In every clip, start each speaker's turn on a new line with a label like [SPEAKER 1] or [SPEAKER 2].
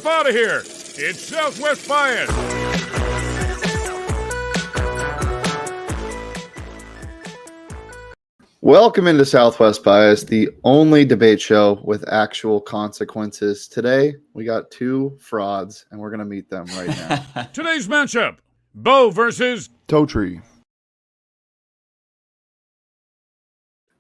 [SPEAKER 1] F out of here. It's Southwest Bias.
[SPEAKER 2] Welcome into Southwest Bias, the only debate show with actual consequences. Today, we got two frauds, and we're going to meet them right now.
[SPEAKER 1] Today's matchup, Bo versus
[SPEAKER 2] Totri.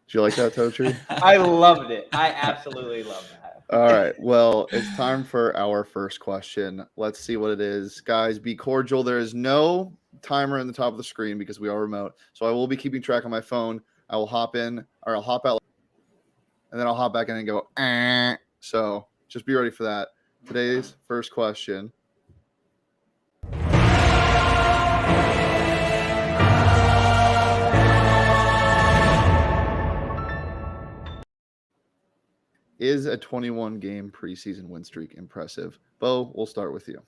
[SPEAKER 2] Did you like that, Totri?
[SPEAKER 3] I loved it. I absolutely love that.
[SPEAKER 2] All right. Well, it's time for our first question. Let's see what it is. Guys, be cordial. There is no timer in the top of the screen because we are remote. So I will be keeping track on my phone. I will hop in, or I'll hop out, and then I'll hop back in and go, eh. So just be ready for that. Today's first question. Is a 21-game preseason win streak impressive? Bo, we'll start with you.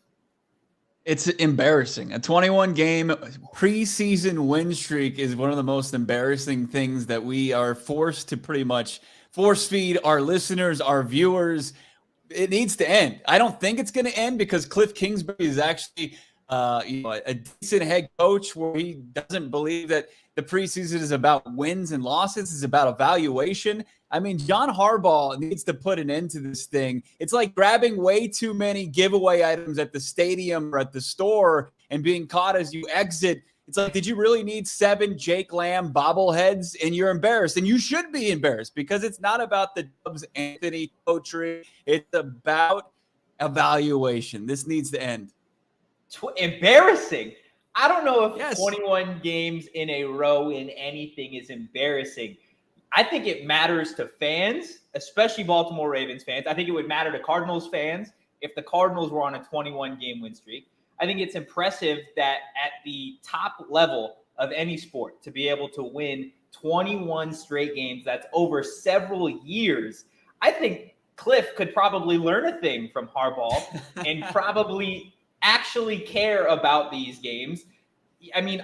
[SPEAKER 4] It's embarrassing. A 21-game preseason win streak is one of the most embarrassing things that we are forced to pretty much force feed our listeners, our viewers. It needs to end. I don't think it's going to end because Cliff Kingsbury is actually a decent head coach where he doesn't believe that the preseason is about wins and losses. It's about evaluation. I mean, John Harbaugh needs to put an end to this thing. It's like grabbing way too many giveaway items at the stadium or at the store and being caught as you exit. It's like, did you really need 7 Jake Lamb bobbleheads? And you're embarrassed. And you should be embarrassed because it's not about the Dubs Anthony Totri. It's about evaluation. This needs to end.
[SPEAKER 3] Embarrassing. I don't know if 21 games in a row in anything is embarrassing. I think it matters to fans, especially Baltimore Ravens fans. I think it would matter to Cardinals fans if the Cardinals were on a 21-game win streak. I think it's impressive that at the top level of any sport to be able to win 21 straight games, that's over several years. I think Cliff could probably learn a thing from Harbaugh and probably actually care about these games. I mean,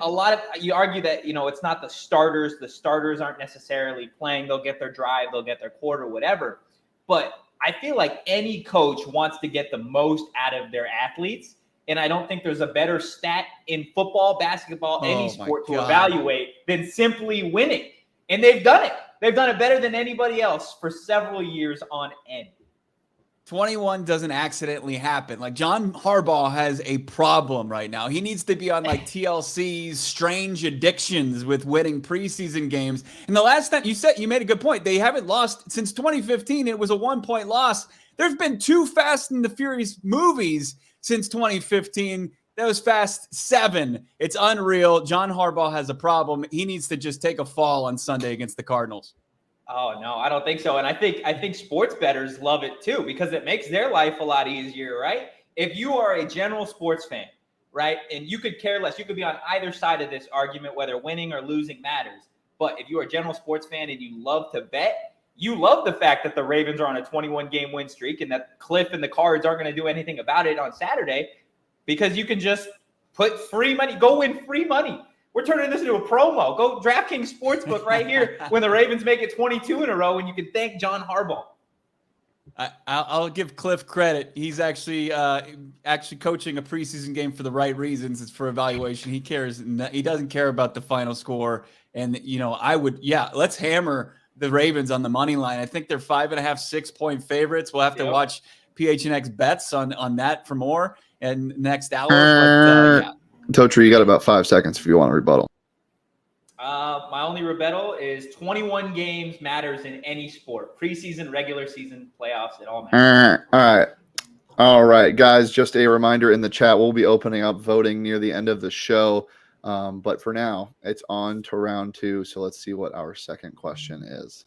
[SPEAKER 3] you argue that, it's not the starters. The starters aren't necessarily playing. They'll get their drive, they'll get their quarter, whatever. But I feel like any coach wants to get the most out of their athletes. And I don't think there's a better stat in football, basketball, any sport to evaluate than simply winning. And they've done it. They've done it better than anybody else for several years on end.
[SPEAKER 4] 21 doesn't accidentally happen. Like, John Harbaugh has a problem right now. He needs to be on like TLC's Strange Addictions with winning preseason games. And the last time you made a good point. They haven't lost since 2015. It was a 1-point loss. There's been 2 Fast and the Furious movies since 2015. That was Fast 7. It's unreal. John Harbaugh has a problem. He needs to just take a fall on Sunday against the Cardinals.
[SPEAKER 3] Oh, no, I don't think so. And I think sports bettors love it too, because it makes their life a lot easier, right? If you are a general sports fan, right, and you could care less, you could be on either side of this argument, whether winning or losing matters. But if you're a general sports fan and you love to bet, you love the fact that the Ravens are on a 21-game win streak and that Cliff and the Cards aren't going to do anything about it on Saturday, because you can just put free money, go win free money. We're turning this into a promo. Go DraftKings Sportsbook right here when the Ravens make it 22 in a row, and you can thank John Harbaugh.
[SPEAKER 4] I'll give Cliff credit. He's actually coaching a preseason game for the right reasons. It's for evaluation. He cares. He doesn't care about the final score. And, let's hammer the Ravens on the money line. I think they're 5.5, 6-point favorites. We'll have to watch PHNX bets on that for more and next hour. But,
[SPEAKER 2] Totri, you got about 5 seconds if you want to rebuttal.
[SPEAKER 3] My only rebuttal is 21 games matters in any sport. Preseason, regular season, playoffs, it all matters.
[SPEAKER 2] All right, guys, just a reminder in the chat, we'll be opening up voting near the end of the show. But for now, it's on to round 2. So let's see what our second question is.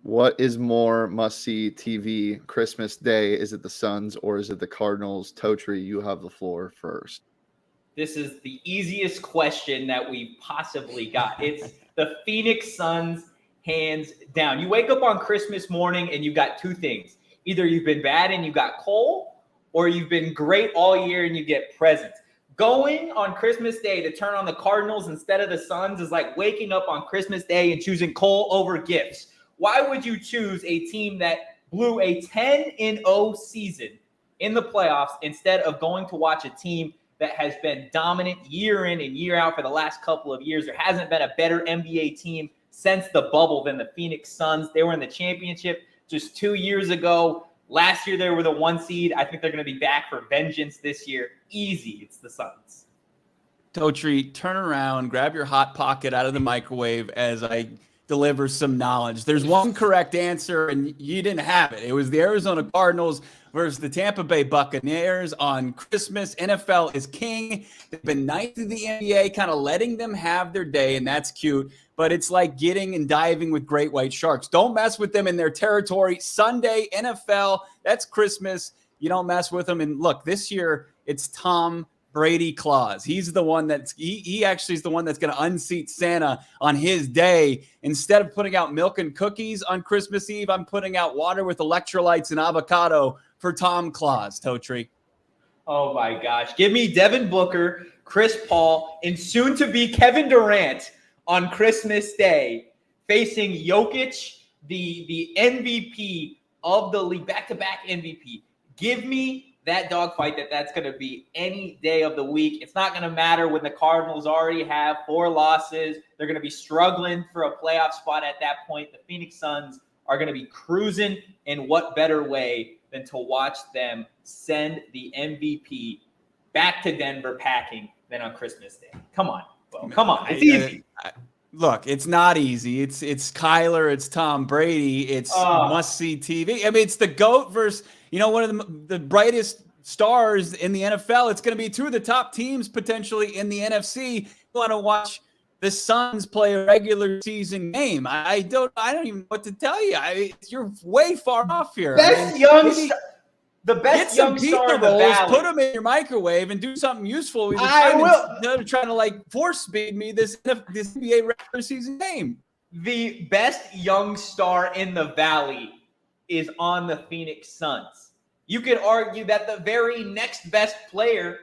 [SPEAKER 2] What is more must-see TV Christmas Day? Is it the Suns or is it the Cardinals? Totri, you have the floor first.
[SPEAKER 3] This is the easiest question that we possibly got. It's the Phoenix Suns, hands down. You wake up on Christmas morning and you've got 2 things. Either you've been bad and you got coal, or you've been great all year and you get presents. Going on Christmas Day to turn on the Cardinals instead of the Suns is like waking up on Christmas Day and choosing coal over gifts. Why would you choose a team that blew a 10-0 season in the playoffs instead of going to watch a team that has been dominant year in and year out for the last couple of years? There hasn't been a better NBA team since the bubble than the Phoenix Suns. They were in the championship just 2 years ago. Last year, they were the 1 seed. I think they're going to be back for vengeance this year. Easy. It's the Suns.
[SPEAKER 4] Totri, turn around, grab your Hot Pocket out of the microwave as I deliver some knowledge. There's one correct answer, and you didn't have it. It was the Arizona Cardinals versus the Tampa Bay Buccaneers on Christmas. NFL is king. They've been nice to the NBA, kind of letting them have their day, and that's cute. But it's like getting and diving with great white sharks. Don't mess with them in their territory. Sunday, NFL, that's Christmas. You don't mess with them. And look, this year, it's Tom Brady Claus. He's the one he actually is the one that's going to unseat Santa on his day. Instead of putting out milk and cookies on Christmas Eve, I'm putting out water with electrolytes and avocado for Tom Claus, Totri.
[SPEAKER 3] Oh my gosh. Give me Devin Booker, Chris Paul, and soon to be Kevin Durant on Christmas Day facing Jokic, the MVP of the league, back-to-back MVP. Give me that dogfight that's going to be any day of the week. It's not going to matter when the Cardinals already have 4 losses. They're going to be struggling for a playoff spot at that point. The Phoenix Suns are going to be cruising, and what better way than to watch them send the MVP back to Denver packing than on Christmas Day. Come on. Well, come on. It's easy.
[SPEAKER 4] Look, it's not easy. It's Kyler. It's Tom Brady. It's must-see TV. I mean, it's the GOAT versus, one of the brightest stars in the NFL. It's going to be 2 of the top teams potentially in the NFC. You want to watch the Suns play a regular season game. I don't even know what to tell you. You're way far off here.
[SPEAKER 3] The best young star in the valley.
[SPEAKER 4] Put them in your microwave and do something useful. They're trying to force feed me this NBA regular season game.
[SPEAKER 3] The best young star in the valley is on the Phoenix Suns. You could argue that the very next best player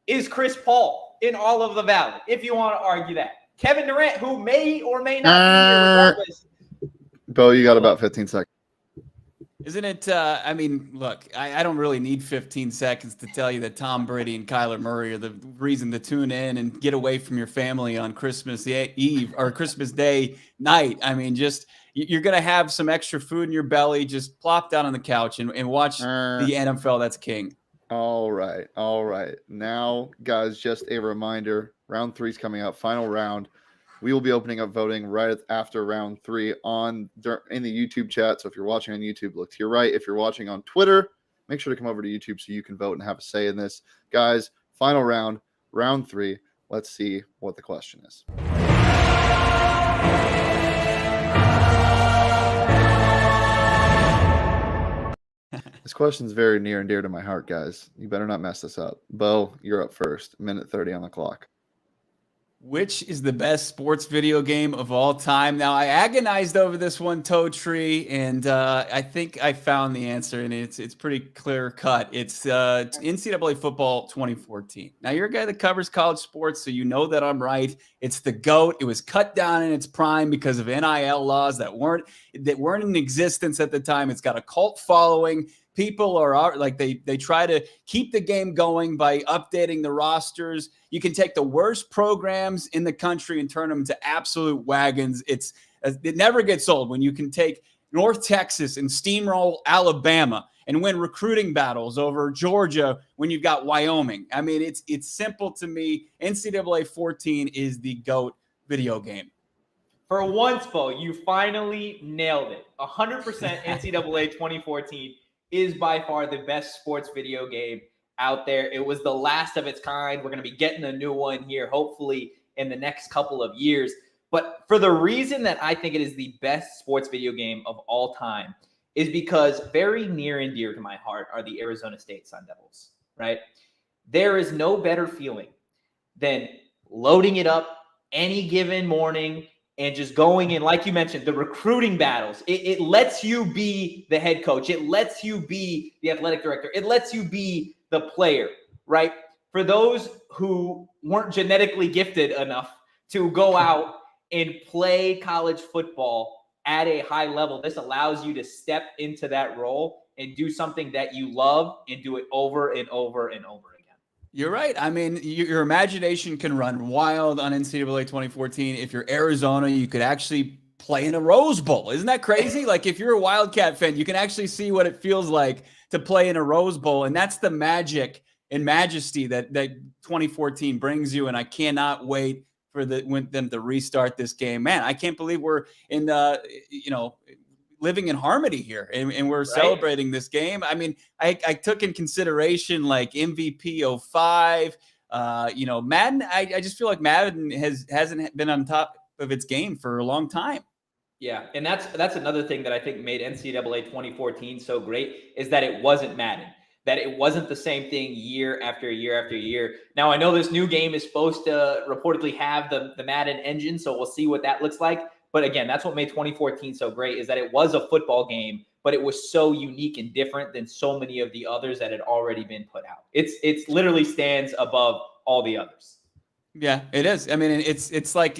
[SPEAKER 3] is Chris Paul in all of the valley, if you want to argue that. Kevin Durant, who may or may not be here regardless.
[SPEAKER 2] Bo, you got about 15 seconds.
[SPEAKER 4] Isn't it? Look, I don't really need 15 seconds to tell you that Tom Brady and Kyler Murray are the reason to tune in and get away from your family on Christmas Eve or Christmas Day night. I mean, you're going to have some extra food in your belly. Just plop down on the couch and watch the NFL. That's king.
[SPEAKER 2] All right. Now, guys, just a reminder, round 3 is coming up, final round. We will be opening up voting right after round 3 in the YouTube chat. So if you're watching on YouTube, look to your right. If you're watching on Twitter, make sure to come over to YouTube so you can vote and have a say in this. Guys, final round, round 3. Let's see what the question is. This question is very near and dear to my heart, guys. You better not mess this up. Bo, you're up first. Minute 30 on the clock.
[SPEAKER 4] Which is the best sports video game of all time? Now, I agonized over this one, Totri, and I think I found the answer, and it's pretty clear cut. It's NCAA Football 2014. Now, you're a guy that covers college sports, so you know that I'm right. It's the GOAT. It was cut down in its prime because of NIL laws that weren't in existence at the time. It's got a cult following. People are they try to keep the game going by updating the rosters. You can take the worst programs in the country and turn them into absolute wagons. It never gets old when you can take North Texas and steamroll Alabama and win recruiting battles over Georgia when you've got Wyoming. I mean, it's simple to me. NCAA 14 is the GOAT video game.
[SPEAKER 3] For once, Bo, you finally nailed it. 100% NCAA 2014 is by far the best sports video game out there. It was the last of its kind. We're going to be getting a new one here, hopefully in the next couple of years. But for the reason that I think it is the best sports video game of all time is because very near and dear to my heart are the Arizona State Sun Devils, right? There is no better feeling than loading it up any given morning and just going in, like you mentioned, the recruiting battles. It lets you be the head coach. It lets you be the athletic director. It lets you be the player, right? for those who weren't genetically gifted enough to go out and play college football at a high level, this allows you to step into that role and do something that you love and do it over and over and over again.
[SPEAKER 4] You're right. I mean, your imagination can run wild on NCAA 2014. If you're Arizona, you could actually play in a Rose Bowl. Isn't that crazy? Like, if you're a Wildcat fan, you can actually see what it feels like to play in a Rose Bowl. And that's the magic and majesty that 2014 brings you. And I cannot wait for them to restart this game. Man, I can't believe we're in living in harmony here and we're celebrating this game. I mean, I took in consideration like MVP 05, Madden. I just feel like Madden hasn't been on top of its game for a long time.
[SPEAKER 3] Yeah, and that's another thing that I think made NCAA 2014 so great is that it wasn't Madden, that it wasn't the same thing year after year after year. Now, I know this new game is supposed to reportedly have the Madden engine, so we'll see what that looks like. But again, that's what made 2014 so great, is that it was a football game, but it was so unique and different than so many of the others that had already been put out. It's literally stands above all the others.
[SPEAKER 4] Yeah, it is. I mean, it's like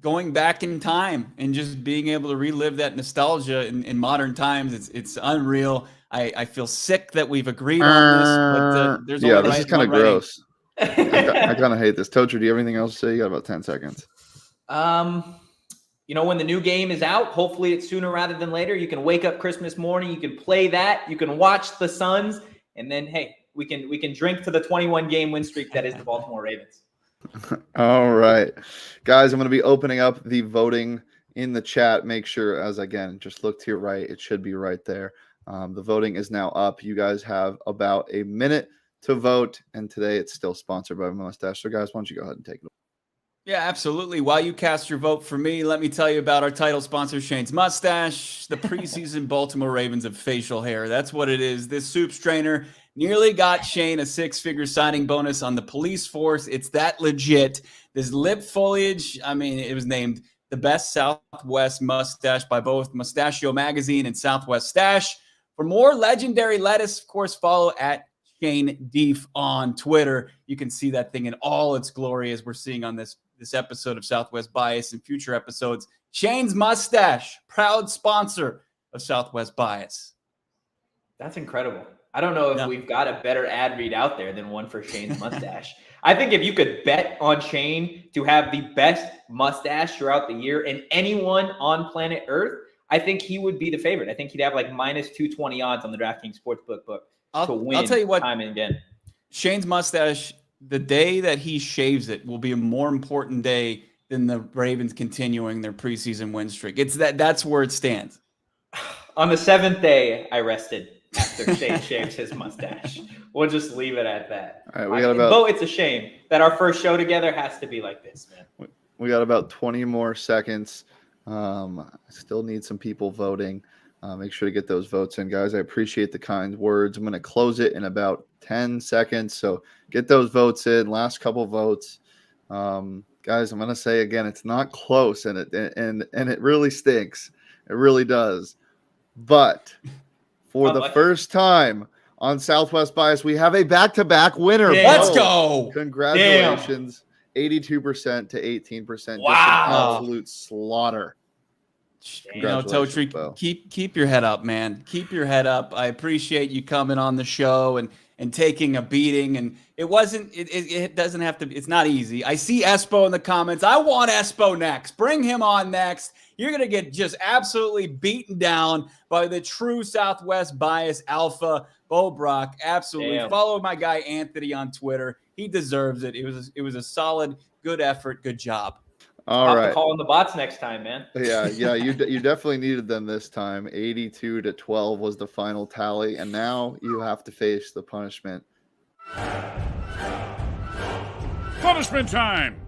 [SPEAKER 4] going back in time and just being able to relive that nostalgia in modern times. It's unreal. I feel sick that we've agreed on this, but there's only
[SPEAKER 2] this is kind of gross. I kind of hate this. Toacher, do you have anything else to say? You got about 10 seconds.
[SPEAKER 3] When the new game is out, hopefully it's sooner rather than later. You can wake up Christmas morning, you can play that, you can watch the Suns, and then hey, we can drink to the 21 game win streak that is the Baltimore Ravens.
[SPEAKER 2] All right, guys, I'm going to be opening up the voting in the chat. Make sure, as again, just look to your right. It should be right there. The voting is now up. You guys have about a minute to vote, and today it's still sponsored by Mustache. So, guys, why don't you go ahead and take it away?
[SPEAKER 4] Yeah, absolutely. While you cast your vote for me, let me tell you about our title sponsor, Shane's Mustache, the preseason Baltimore Ravens of facial hair. That's what it is. This soup strainer nearly got Shane a six-figure signing bonus on the police force. It's that legit. This lip foliage, I mean, it was named the best Southwest mustache by both Mustachio Magazine and Southwest Stash. For more legendary lettuce, of course, follow at Shane Deef on Twitter. You can see that thing in all its glory as we're seeing on this episode of Southwest Bias and future episodes. Shane's Mustache, proud sponsor of Southwest Bias.
[SPEAKER 3] That's incredible. I don't know if we've got a better ad read out there than one for Shane's Mustache. I think if you could bet on Shane to have the best mustache throughout the year and anyone on planet Earth, I think he would be the favorite. I think he'd have like minus 220 odds on the DraftKings Sportsbook book to win.
[SPEAKER 4] I'll tell you what,
[SPEAKER 3] time and again.
[SPEAKER 4] Shane's Mustache, the day that he shaves it will be a more important day than the Ravens continuing their preseason win streak. That's where it stands.
[SPEAKER 3] On the 7th day, I rested after Shane shaves his mustache. We'll just leave it at that.
[SPEAKER 2] All right,
[SPEAKER 3] it's a shame that our first show together has to be like this, man.
[SPEAKER 2] We got about 20 more seconds. I still need some people voting. Make sure to get those votes in, guys. I appreciate the kind words. I'm going to close it in about 10 seconds. So get those votes in. Last couple votes. Guys, I'm going to say again, it's not close, and it really stinks. It really does. But for the first time on Southwest Bias, we have a back-to-back winner.
[SPEAKER 4] Let's go.
[SPEAKER 2] Congratulations. 82% to 18%.
[SPEAKER 3] Wow.
[SPEAKER 2] Just an absolute slaughter.
[SPEAKER 4] Totri, keep your head up, man. Keep your head up. I appreciate you coming on the show and taking a beating. And it doesn't have to, it's not easy. I see Espo in the comments. I want Espo next. Bring him on next. You're going to get just absolutely beaten down by the true Southwest Bias alpha, Bo Brock. Absolutely.
[SPEAKER 3] Damn.
[SPEAKER 4] Follow my guy, Anthony, on Twitter. He deserves it. It was a solid, good effort. Good job.
[SPEAKER 2] All right.
[SPEAKER 3] Calling the bots next time, man.
[SPEAKER 2] Yeah. You definitely needed them this time. 82 to 12 was the final tally, and now you have to face the punishment.
[SPEAKER 1] Punishment time.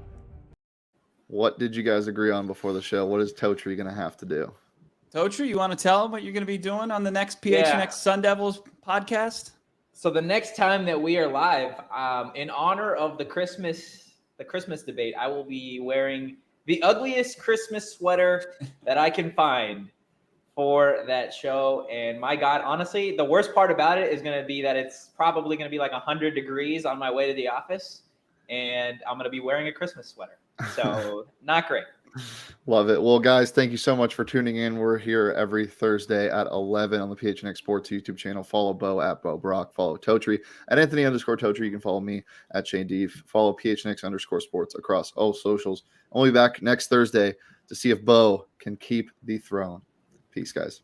[SPEAKER 2] What did you guys agree on before the show? What is Totri going to have to do?
[SPEAKER 4] Totri, you want to tell them what you're going to be doing on the next PHNX Sun Devils podcast?
[SPEAKER 3] So the next time that we are live, in honor of the Christmas debate, I will be wearing the ugliest Christmas sweater that I can find for that show. And my God, honestly, the worst part about it is going to be that it's probably going to be like 100 degrees on my way to the office, and I'm going to be wearing a Christmas sweater. So not great.
[SPEAKER 2] Love it. Well, guys, thank you so much for tuning in. We're here every Thursday at 11 on the PHNX Sports YouTube channel. Follow Bo at Bo Brock. Follow Totri at Anthony_Totri. You can follow me at Shane Deef. Follow PHNX_sports across all socials. I'll be back next Thursday to see if Bo can keep the throne. Peace, guys.